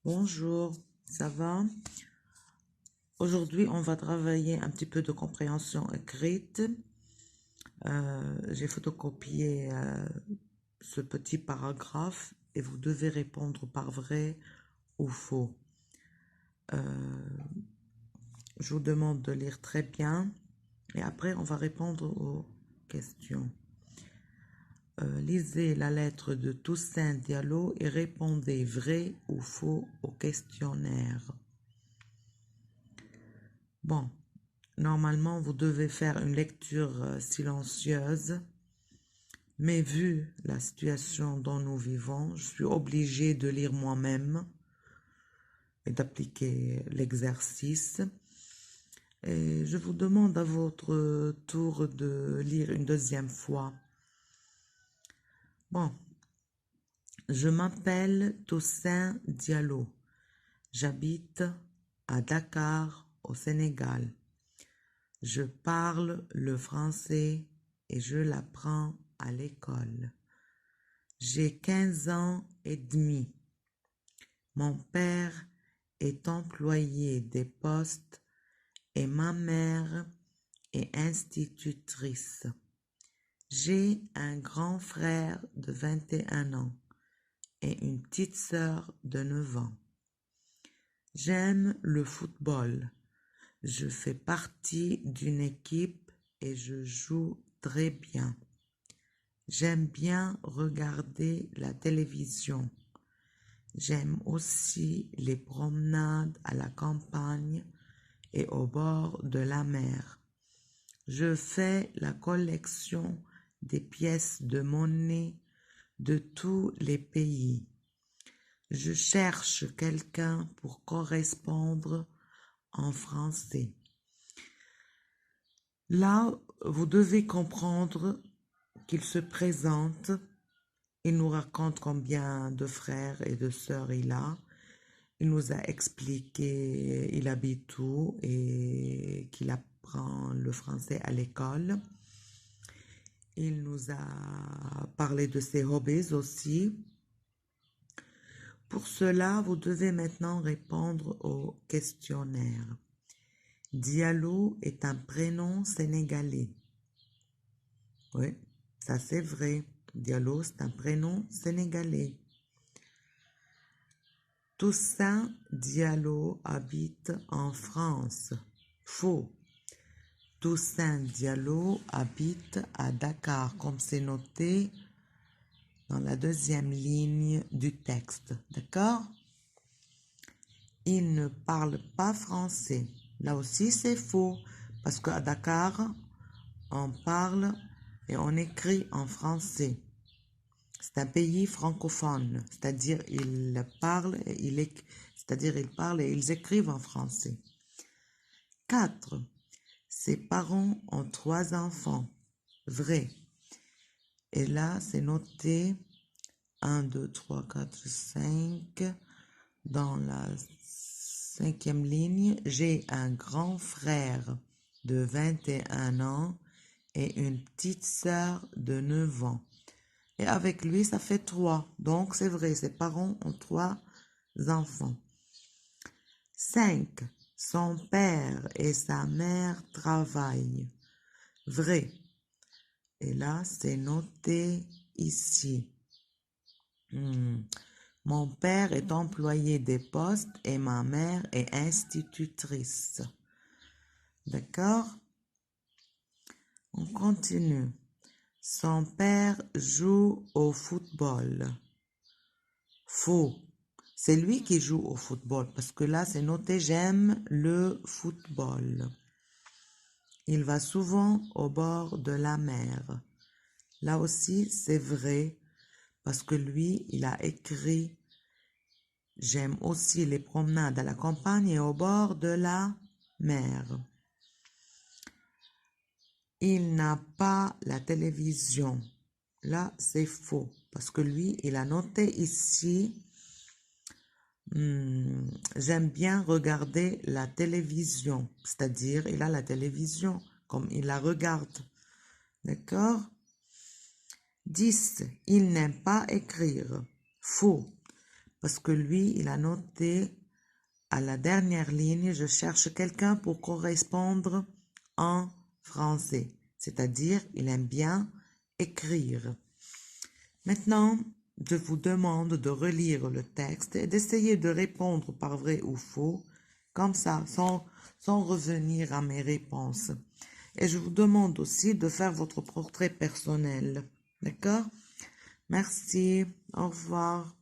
Bonjour, ça va? Aujourd'hui, on va travailler un petit peu de compréhension écrite. J'ai photocopié ce petit paragraphe et vous devez répondre par vrai ou faux. Je vous demande de lire très bien et après, on va répondre aux questions. Lisez la lettre de Toussaint Diallo et répondez vrai ou faux au questionnaire. Bon, normalement, vous devez faire une lecture silencieuse, mais vu la situation dont nous vivons, je suis obligée de lire moi-même et d'appliquer l'exercice. Et je vous demande à votre tour de lire une deuxième fois. Bon, je m'appelle Toussaint Diallo. J'habite à Dakar, au Sénégal. Je parle le français et je l'apprends à l'école. J'ai 15 ans et demi. Mon père est employé des postes et ma mère est institutrice. J'ai un grand frère de 21 ans et une petite sœur de 9 ans. J'aime le football. Je fais partie d'une équipe et je joue très bien. J'aime bien regarder la télévision. J'aime aussi les promenades à la campagne et au bord de la mer. Je fais la collection des pièces de monnaie de tous les pays. Je cherche quelqu'un pour correspondre en français. Là, vous devez comprendre qu'il se présente, il nous raconte combien de frères et de sœurs il a. Il nous a expliqué il habite où et qu'il apprend le français à l'école. Il nous a parlé de ses hobbies aussi. Pour cela, vous devez maintenant répondre au questionnaire. Diallo est un prénom sénégalais. Oui, ça c'est vrai. Diallo, c'est un prénom sénégalais. Toussaint Diallo habite en France. Faux. Toussaint Diallo habite à Dakar, comme c'est noté dans la deuxième ligne du texte. D'accord? Il ne parle pas français. Là aussi, c'est faux, parce qu'à Dakar, on parle et on écrit en français. C'est un pays francophone, c'est-à-dire ils parlent et ils écrivent en français. 4. Ses parents ont 3 enfants. Vrai. Et là, c'est noté 1, 2, 3, 4, 5. Dans la 5e ligne, j'ai un grand frère de 21 ans et une petite sœur de 9 ans. Et avec lui, ça fait 3. Donc, c'est vrai, ses parents ont 3 enfants. 5. Son père et sa mère travaillent. Vrai. Et là, c'est noté ici. Mon père est employé des postes et ma mère est institutrice. D'accord? On continue. Son père joue au football. Faux. C'est lui qui joue au football parce que là, c'est noté j'aime le football. Il va souvent au bord de la mer. Là aussi, c'est vrai parce que lui, il a écrit j'aime aussi les promenades à la campagne et au bord de la mer. Il n'a pas la télévision. Là, c'est faux parce que lui, il a noté ici j'aime bien regarder la télévision, c'est-à-dire il a la télévision comme il la regarde. D'accord? 10. Il n'aime pas écrire. Faux. parce que lui, il a noté à la dernière ligne, je cherche quelqu'un pour correspondre en français. C'est-à-dire, il aime bien écrire. Maintenant, je vous demande de relire le texte et d'essayer de répondre par vrai ou faux, comme ça, sans revenir à mes réponses. Et je vous demande aussi de faire votre portrait personnel. D'accord? Merci. Au revoir.